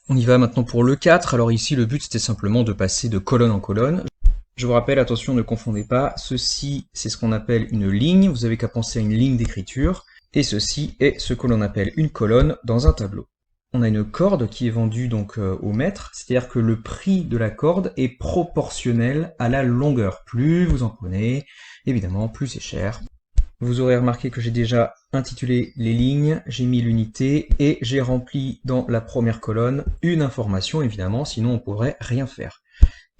On y va maintenant pour le 4. Alors ici, le but, c'était simplement de passer de colonne en colonne. Je vous rappelle, attention, ne confondez pas. Ceci, c'est ce qu'on appelle une ligne. Vous avez qu'à penser à une ligne d'écriture. Et ceci est ce que l'on appelle une colonne dans un tableau. On a une corde qui est vendue donc au mètre, c'est-à-dire que le prix de la corde est proportionnel à la longueur. Plus vous en prenez, évidemment, plus c'est cher. Vous aurez remarqué que j'ai déjà intitulé les lignes, j'ai mis l'unité et j'ai rempli dans la première colonne une information, évidemment, sinon on pourrait rien faire.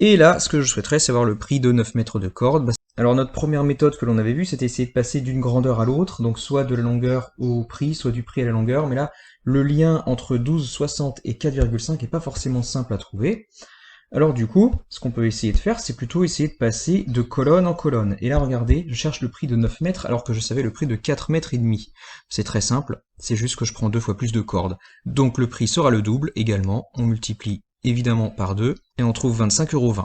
Et là, ce que je souhaiterais, c'est avoir le prix de 9 mètres de corde. Alors notre première méthode que l'on avait vue, c'était essayer de passer d'une grandeur à l'autre, donc soit de la longueur au prix, soit du prix à la longueur, mais là, le lien entre 12,60 et 4,5 est pas forcément simple à trouver. Alors du coup, ce qu'on peut essayer de faire, c'est plutôt essayer de passer de colonne en colonne. Et là, regardez, je cherche le prix de 9 mètres alors que je savais le prix de 4 mètres et demi. C'est très simple, c'est juste que je prends 2 fois plus de cordes. Donc le prix sera le double également, on multiplie évidemment par 2, et on trouve 25,20 €.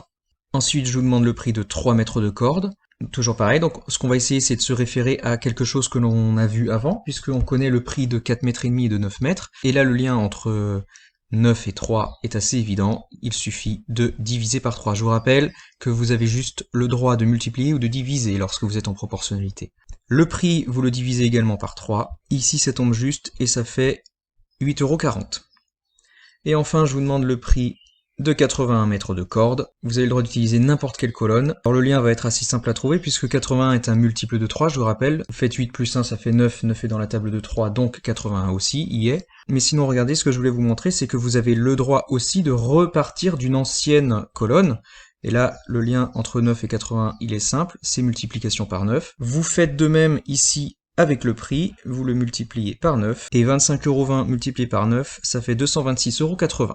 Ensuite, je vous demande le prix de 3 mètres de corde. Toujours pareil, donc ce qu'on va essayer, c'est de se référer à quelque chose que l'on a vu avant, puisqu'on connaît le prix de 4 mètres et demi et de 9 mètres. Et là, le lien entre 9 et 3 est assez évident, il suffit de diviser par 3. Je vous rappelle que vous avez juste le droit de multiplier ou de diviser lorsque vous êtes en proportionnalité. Le prix, vous le divisez également par 3. Ici, ça tombe juste et ça fait 8,40 €. Et enfin, je vous demande le prix de 81 mètres de corde. Vous avez le droit d'utiliser n'importe quelle colonne. Alors le lien va être assez simple à trouver puisque 81 est un multiple de 3, je vous rappelle. Vous faites 8 plus 1, ça fait 9, 9 est dans la table de 3, donc 81 aussi y est. Mais sinon, regardez, ce que je voulais vous montrer, c'est que vous avez le droit aussi de repartir d'une ancienne colonne. Et là, le lien entre 9 et 80, il est simple, c'est multiplication par 9. Vous faites de même ici avec le prix, vous le multipliez par 9, et 25,20 € multiplié par 9, ça fait 226,80 €.